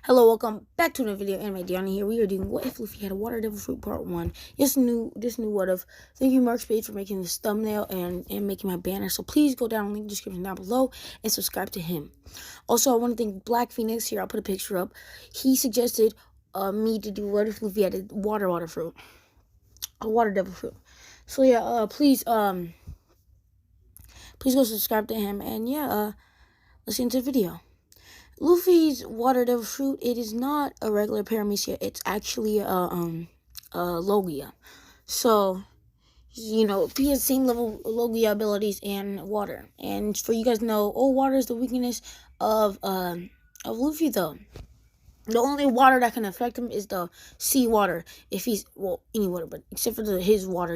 Hello, welcome back to another video. Anime Diana here. We are doing What If Luffy Had a Water Devil Fruit Part 1. This new What If. Thank you, Marx Spade, for making this thumbnail and making my banner. So please go down in the link description down below and subscribe to him. Also, I want to thank Black Phoenix. Here, I'll put a picture up. He suggested me to do What If Luffy Had a water fruit. A water devil fruit. So yeah, please go subscribe to him. And yeah, let's get into the video. Luffy's water devil fruit, it is not a regular paramecia. It's actually a Logia. So, he has the same level Logia abilities and water. And for you guys to know, water is the weakness of Luffy though. The only water that can affect him is the sea water. If he's, any water, but except for his water,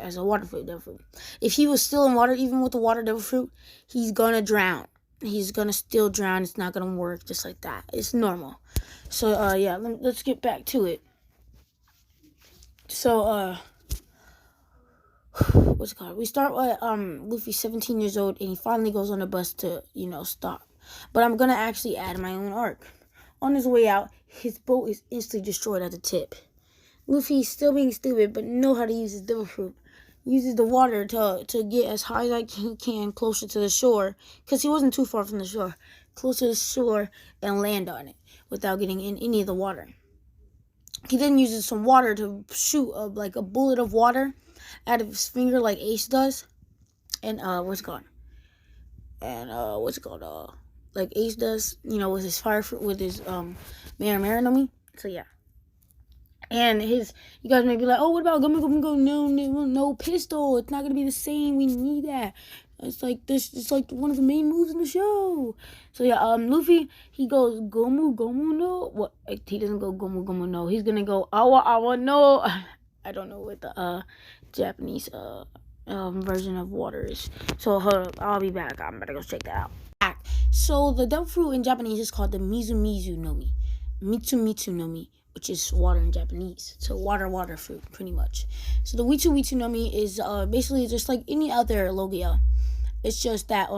as a water fruit, devil fruit. If he was still in water, even with the water devil fruit, he's gonna drown. He's gonna still drown. It's not gonna work just like that. It's normal. So yeah, let's get back to it. So what's it called? We start with Luffy's 17 years old, and he finally goes on the bus to stop. But I'm gonna actually add my own arc. On his way out, his boat is instantly destroyed at the tip. Luffy's still being stupid, but know how to use his devil fruit. Uses the water to get as high as he can closer to the shore, because he wasn't too far from the shore, close to the shore, and land on it without getting in any of the water. He then uses some water to shoot like a bullet of water out of his finger like Ace does, and like Ace does, with his fire fruit, with his Marinami. So yeah. And you guys may be like, oh, what about go? No, pistol. It's not gonna be the same. We need that. It's like this. It's like one of the main moves in the show. So yeah, Luffy, he goes gomu no. What? He doesn't go gomu no. He's gonna go awa no. I don't know what the Japanese version of water is. So hold up, I'll be back. I'm gonna go check that out. So the devil fruit in Japanese is called the Mitsu no Mi, which is water in Japanese. So water fruit, pretty much. So the Witsu no Mi is basically just like any other Logia. It's just that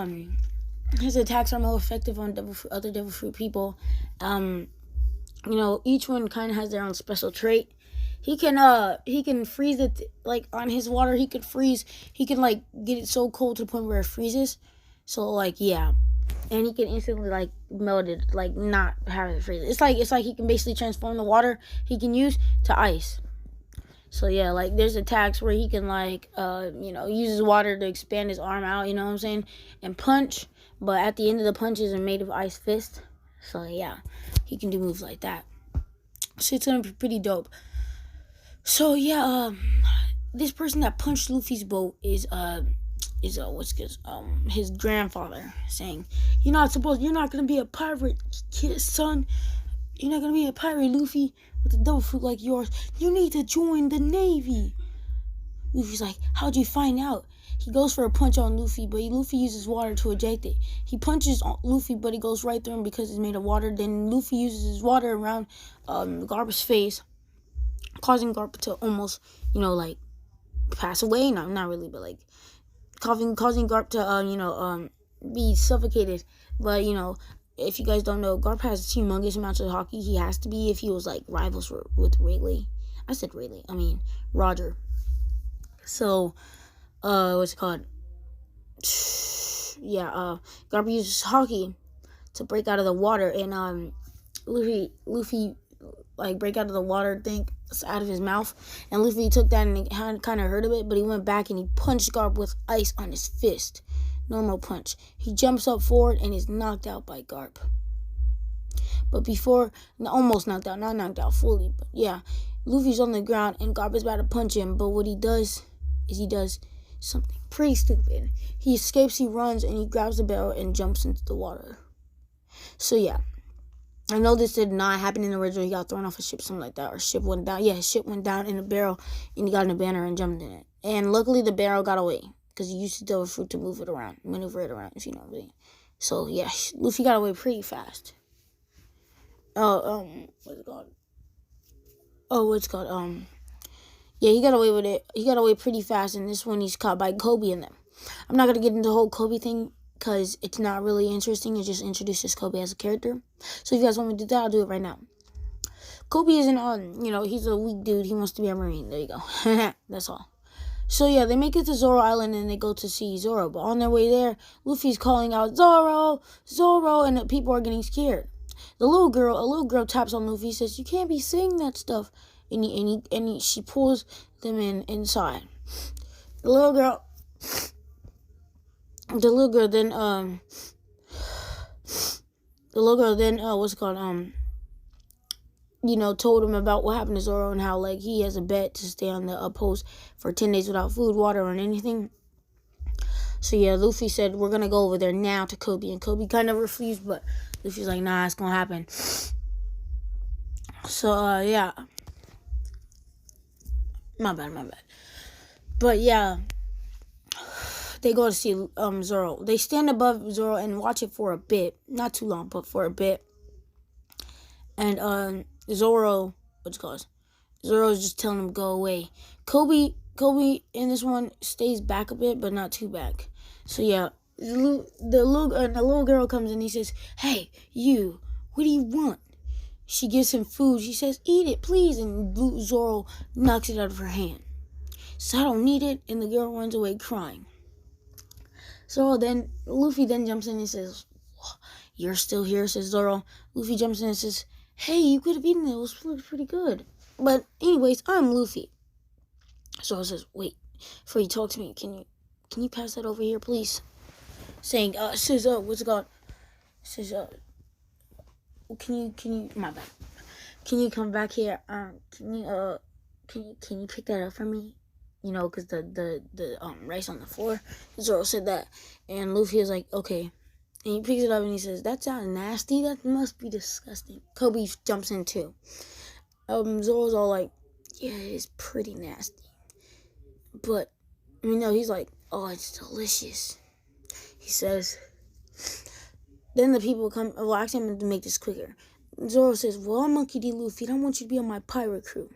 his attacks are more effective on other devil fruit people. Each one kind of has their own special trait. He can freeze it, like on his water. He can like get it so cold to the point where it freezes. So like yeah. And he can instantly like melt it, like not have it freeze. It's like he can basically transform the water he can use to ice. So yeah, like there's attacks where he can like use his water to expand his arm out, you know what I'm saying, and punch. But at the end of the punches are made of ice fist. So yeah, he can do moves like that. So it's gonna be pretty dope. So yeah, this person that punched Luffy's boat is his grandfather, saying, you're not gonna be a pirate, kid, son. You're not gonna be a pirate, Luffy, with a devil fruit like yours. You need to join the Navy. Luffy's like, how'd you find out? He goes for a punch on Luffy, but Luffy uses water to eject it. He punches Luffy, but it goes right through him because it's made of water. Then Luffy uses his water around Garp's face, causing Garp to almost, like pass away. No, not really, but like causing Garp to be suffocated. But if you guys don't know, Garp has humongous amounts of hockey. He has to be if he was like rivals with Rayleigh. I said Rayleigh. I mean Roger. So what's it called? Yeah, Garp uses hockey to break out of the water, and Luffy like break out of the water thing out of his mouth, and Luffy took that and it kind of hurt a bit, but he went back and he punched Garp with ice on his fist. Normal punch. He jumps up forward and is knocked out by Garp. But almost knocked out, not knocked out fully, but yeah, Luffy's on the ground and Garp is about to punch him, but what he does is he does something pretty stupid. He escapes, he runs, and he grabs the barrel and jumps into the water. So yeah, I know this did not happen in the original. He got thrown off a ship, something like that, or ship went down. Yeah, his ship went down in a barrel, and he got in a banner and jumped in it. And luckily, the barrel got away because he used the devil fruit to maneuver it around, if you know what I mean. So yeah, Luffy got away pretty fast. What's it called? Yeah, he got away with it. He got away pretty fast, and this one he's caught by Kobe and them. I'm not gonna get into the whole Kobe thing because it's not really interesting. It just introduces Kobe as a character. So if you guys want me to do that, I'll do it right now. Kobe isn't on, he's a weak dude. He wants to be a Marine. There you go. That's all. So yeah, they make it to Zoro Island and they go to see Zoro. But on their way there, Luffy's calling out, Zoro, Zoro, and people are getting scared. A little girl taps on Luffy, says, you can't be saying that stuff. And she pulls them inside. The little girl then told him about what happened to Zoro and how, like, he has a bet to stay on the post for 10 days without food, water, or anything. So, yeah, Luffy said, we're going to go over there now to Kobe. And Kobe kind of refused, but Luffy's like, nah, it's going to happen. So, yeah. My bad. But, yeah. They go to see Zoro. They stand above Zoro and watch it for a bit. Not too long, but for a bit. And, Zoro's just telling him go away. Kobe in this one stays back a bit, but not too back. So yeah, the little girl comes in. He says, "Hey, you, what do you want?" She gives him food. She says, "Eat it, please." And Zoro knocks it out of her hand. So I don't need it, and the girl runs away crying. Luffy then jumps in and says, "You're still here," says Zoro. Luffy jumps in and says, "Hey, you could have eaten it. It was pretty good. But anyways, I'm Luffy." Zoro says, "Wait, before you talk to me, can you pass that over here, please?" Saying, says, what's it called? Says, can you, my bad. Can you come back here? Can you pick that up for me? Because the rice on the floor. Zoro said that, and Luffy is like, okay. And he picks it up and he says, "That sounds nasty. That must be disgusting." Kobe jumps in too. Zoro's all like, "Yeah, it is pretty nasty." But, he's like, "Oh, it's delicious," he says. Then the people come, actually, I'm going to make this quicker. Zoro says, "Well, I'm Monkey D. Luffy, and I want you to be on my pirate crew."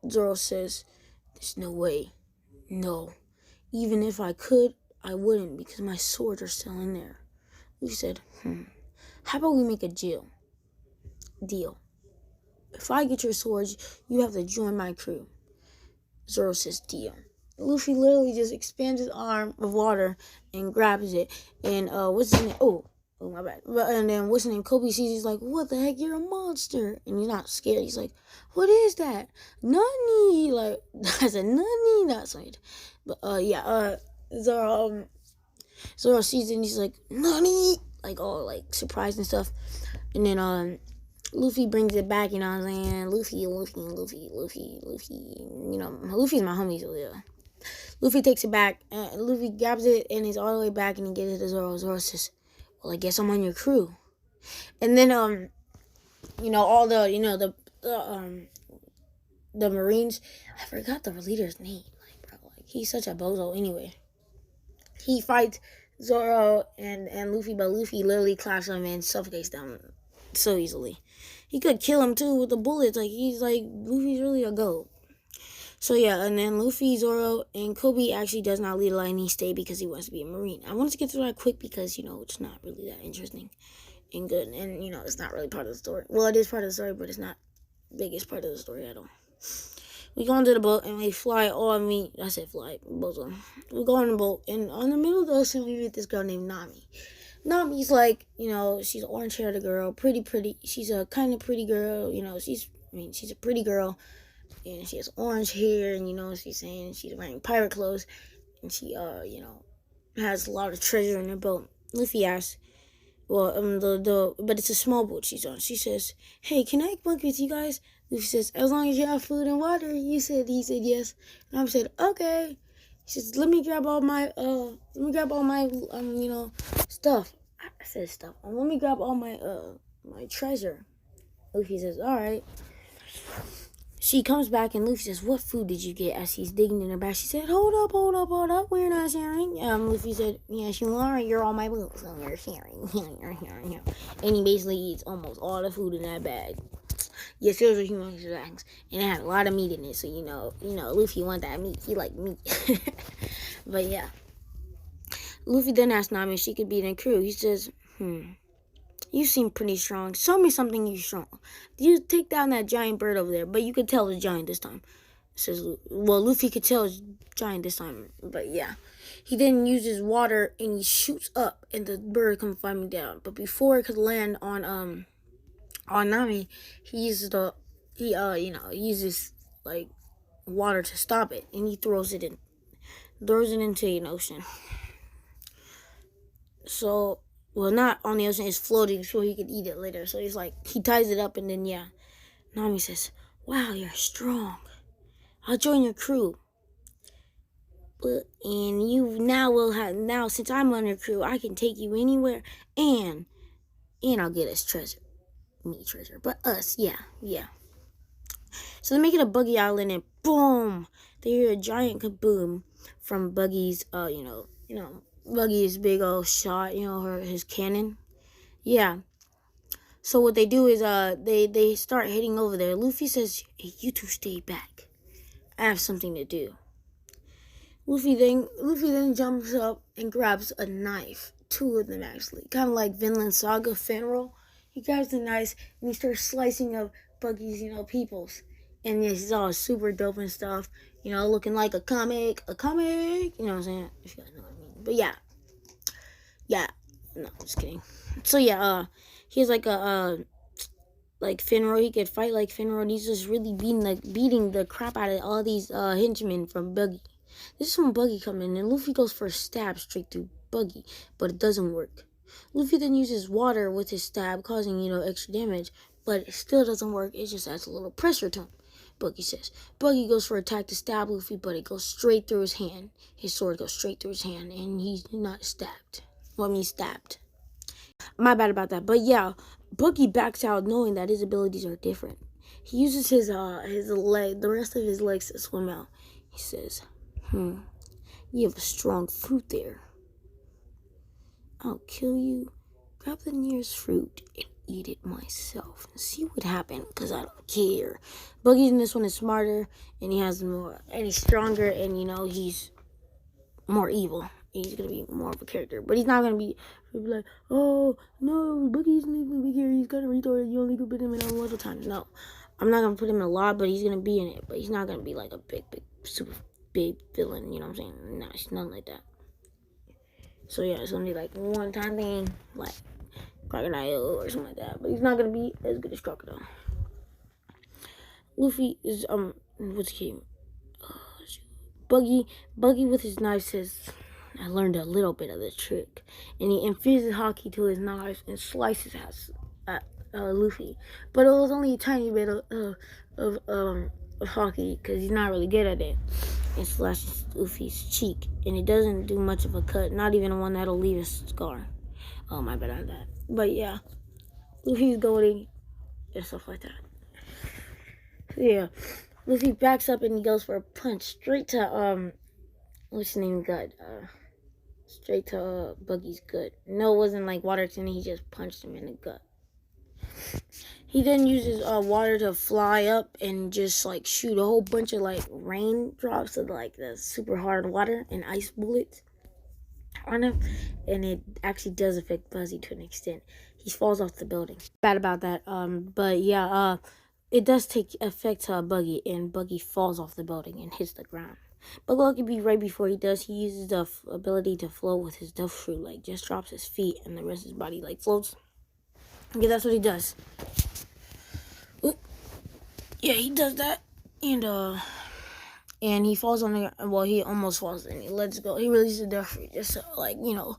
Zoro says, "There's no way. No. Even if I could, I wouldn't, because my swords are still in there." Luffy said, "How about we make a deal? If I get your swords, you have to join my crew." Zoro says, "Deal." Luffy literally just expands his arm of water and grabs it. And what's his name? Oh, my bad. And then what's his name? Kobe sees. He's like, "What the heck? You're a monster!" And he's not scared. He's like, "What is that? Nani?" Like, I said, "Nani?" That's right. But Zoro sees it and he's like, "Nani?" Like, all like surprised and stuff. And then Luffy brings it back, you know what I'm saying? Luffy. Luffy's my homie, so yeah. Luffy takes it back, and Luffy grabs it, and he's all the way back, and he gives it to Zoro. Zoro says, "Well, I guess I'm on your crew." And then, all the Marines, I forgot the leader's name. Like, bro, he's such a bozo. Anyway, he fights Zoro and Luffy, but Luffy literally claps him and suffocates them so easily. He could kill him too with the bullets. Like, Luffy's really a goat. So yeah, and then Luffy, Zoro, and Kobe actually does not lead a line. He stayed because he wants to be a Marine. I wanted to get through that quick because, it's not really that interesting and good. And, it's not really part of the story. Well, it is part of the story, but it's not the biggest part of the story at all. We go onto the boat and we fly. I said fly, both of them. We go on the boat, and on the middle of the ocean, we meet this girl named Nami. Nami's like, she's an orange-haired girl, pretty. She's a kind of pretty girl, she's a pretty girl. And she has orange hair, and she's saying she's wearing pirate clothes, and she has a lot of treasure in her boat. Luffy asks, but it's a small boat she's on. She says, "Hey, can I bunk with you guys?" Luffy says, "As long as you have food and water." He said yes. And I said, "Okay." He says, let me grab all my stuff. I said stuff. Let me grab all my my treasure. Luffy says, "All right." She comes back and Luffy says, "What food did you get?" As he's digging in her bag, she said, Hold up. We're not sharing." Luffy said, "Yes, you are. You're on my boat, so you're sharing." And he basically eats almost all the food in that bag. Yes, it was a human bags, and it had a lot of meat in it. So Luffy want that meat. He like meat. But yeah, Luffy then asks Nami if she could be in the crew. He says, you seem pretty strong. Show me something you're strong. You take down that giant bird over there, but you could tell it's giant this time. Says, well, Luffy could tell it's giant this time, but yeah. He then uses water and he shoots up, and the bird comes flying down. But before it could land on Nami, he uses like water to stop it, and he throws it into an ocean. So, well, not on the ocean, it's floating so he could eat it later. So he's like, he ties it up, and then yeah, Nami says, wow, you're strong. I'll join your crew. And you now since I'm on your crew, I can take you anywhere, and I'll get us treasure. Me treasure, but us, yeah. So they make it a Buggy Island, and boom, they hear a giant kaboom from Buggy's, Buggy's big old shot, his cannon. Yeah. So what they do is, they start heading over there. Luffy says, hey, you two stay back. I have something to do. Luffy then jumps up and grabs a knife. Two of them, actually. Kind of like Vinland Saga Finral. He grabs the knife and he starts slicing up Buggy's, peoples. And he's all super dope and stuff. Looking like a comic. You know what I'm saying? If you guys know what I mean. But yeah. Yeah. No, just kidding. So yeah, he has like like Finro. He could fight like Finro. And he's just really beating the crap out of all these henchmen from Buggy. This is when Buggy comes in, and Luffy goes for a stab straight through Buggy, but it doesn't work. Luffy then uses water with his stab, causing, extra damage, but it still doesn't work. It just adds a little pressure to him, Buggy says. Buggy goes for an attack to stab Luffy, but it goes straight through his hand. His sword goes straight through his hand, and he's not stabbed. Stabbed. My bad about that. But yeah, Buggy backs out knowing that his abilities are different. He uses his the rest of his legs to swim out. He says, you have a strong fruit there. I'll kill you, grab the nearest fruit, and eat it myself. And see what happens, because I don't care. Buggy in this one is smarter, and he's stronger, and he's more evil. He's going to be more of a character. But he's not going to be like, oh, no, Buggy's not even big here. He's got a retard. You only can put him in a little time. No. I'm not going to put him in a lot, but he's going to be in it. But he's not going to be like a big, super big villain, you know what I'm saying? No, it's nothing like that. So yeah, it's gonna be like one time thing, like Crocodile or something like that. But he's not gonna be as good as Crocodile. Luffy is what's his name? Buggy with his knife says, I learned a little bit of the trick, and he infuses Haki to his knife and slices at Luffy. But it was only a tiny bit of Haki, because he's not really good at it. And slashes Luffy's cheek, and it doesn't do much of a cut, not even one that'll leave a scar. Oh, my bad on that. But yeah, Luffy's goading and stuff like that. So yeah, Luffy backs up and he goes for a punch straight to what's his name, gut, straight to Buggy's gut. No, it wasn't like water to him. He just punched him in the gut. He then uses water to fly up and just like shoot a whole bunch of like raindrops of like the super hard water and ice bullets on him, and it actually does affect Buzzy to an extent. He falls off the building. Bad about that. But yeah, it does take effect to Buggy, and Buggy falls off the building and hits the ground. But luckily, right before he does, he uses the ability to float with his duff fruit, like just drops his feet and the rest of his body like floats. Yeah, that's what he does. Oop. Yeah, he does that, and he falls on the. Well, he almost falls, and he lets go. He releases the duff fruit just to, like what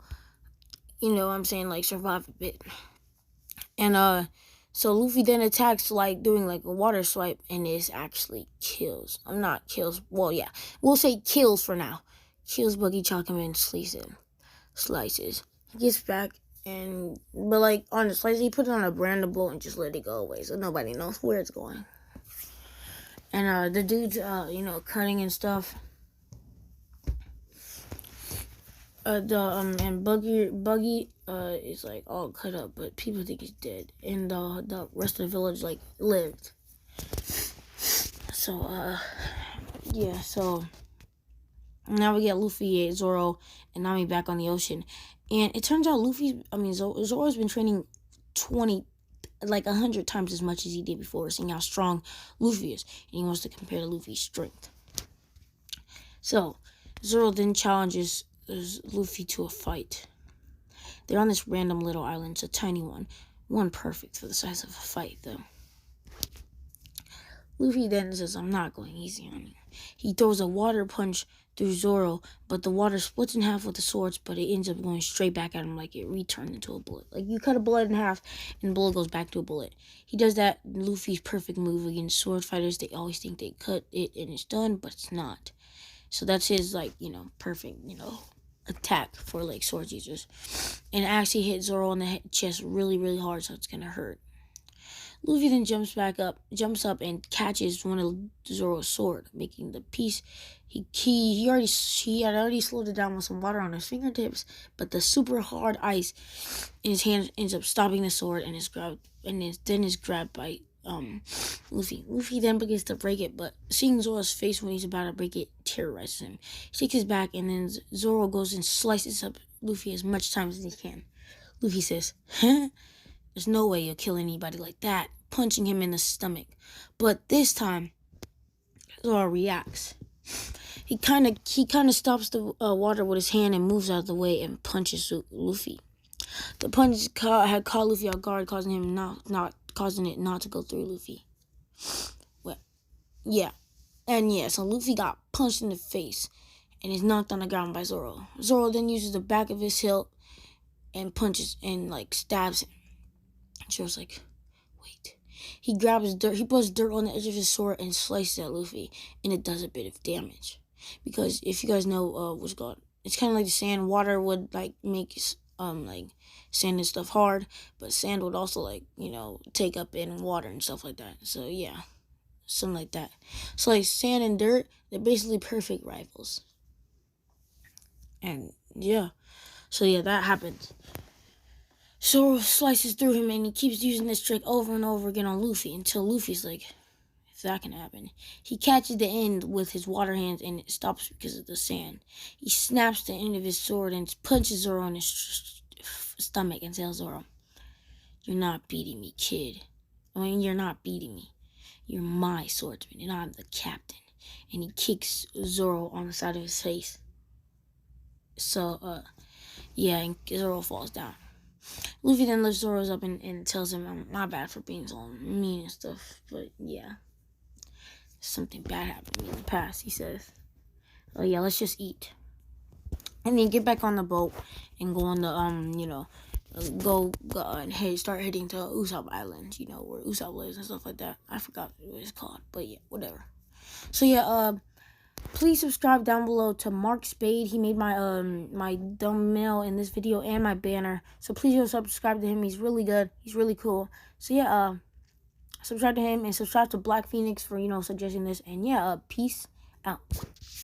I'm saying, like survive a bit. And so Luffy then attacks, like doing like a water swipe, and it actually kills. I'm not kills. Well, yeah, we'll say kills for now. Kills Buggy, Chalkman, and slices. He gets back. But like on the slice, he put it on a branded boat and just let it go away, so nobody knows where it's going. And the dude's cutting and stuff. And Buggy is like all cut up, but people think he's dead, and the rest of the village like lived. So yeah, so Now we get Luffy, Zoro, and Nami back on the ocean. And it turns out Zoro's been training 100 times as much as he did before, seeing how strong Luffy is. And he wants to compare to Luffy's strength. So, Zoro then challenges Luffy to a fight. They're on this random little island. It's a tiny one. One perfect for the size of a fight, though. Luffy then says, I'm not going easy on you. He throws a water punch through Zoro, but the water splits in half with the swords, but it ends up going straight back at him like it returned into a bullet. Like you cut a bullet in half and the bullet goes back to a bullet. He does that Luffy's perfect move against sword fighters. They always think they cut it and it's done, but it's not. So that's his perfect, attack for like sword users. And it actually hit Zoro on the chest really, really hard, so it's gonna hurt. Luffy then jumps up and catches one of Zoro's sword, making the piece. He had already slowed it down with some water on his fingertips, but the super hard ice in his hand ends up stopping the sword and is grabbed by Luffy. Luffy then begins to break it, but seeing Zoro's face when he's about to break it terrorizes him. He takes his back, and then Zoro goes and slices up Luffy as much time as he can. Luffy says, "Huh? There's no way you'll kill anybody like that," punching him in the stomach. But this time, Zoro reacts. He kind of stops the water with his hand and moves out of the way and punches Luffy. The punch had caught Luffy off guard, causing it not to go through Luffy. Well, yeah. And yeah, so Luffy got punched in the face and is knocked on the ground by Zoro. Zoro then uses the back of his hilt and punches and stabs him. Zoro's like, wait. He grabs dirt. He puts dirt on the edge of his sword and slices at Luffy, and it does a bit of damage. Because if you guys know what's going on, it's kind of like the sand. Water would make sand and stuff hard, but sand would also take up in water and stuff like that. So yeah, something like that. So sand and dirt, they're basically perfect rivals. And yeah, so yeah, that happens. Zoro slices through him, and he keeps using this trick over and over again on Luffy until Luffy's like, if that can happen. He catches the end with his water hands, and it stops because of the sand. He snaps the end of his sword and punches Zoro in his stomach and tells Zoro, "You're not beating me, kid. You're not beating me. You're my swordsman, and I'm the captain." And he kicks Zoro on the side of his face. So, yeah, and Zoro falls down. Luffy then lifts Zoro up and tells him, "I'm not bad for being so mean and stuff, but yeah, something bad happened to me in the past," he says. "Oh yeah, let's just eat." And then get back on the boat and go on the, go and start heading to Usopp Island, where Usopp lives and stuff like that. I forgot what it's called, but yeah, whatever. So yeah, please subscribe down below to Marx Spade. He made my my thumbnail in this video and my banner. So please go subscribe to him. He's really good. He's really cool. So yeah, subscribe to him and subscribe to Black Phoenix for suggesting this. And yeah, peace out.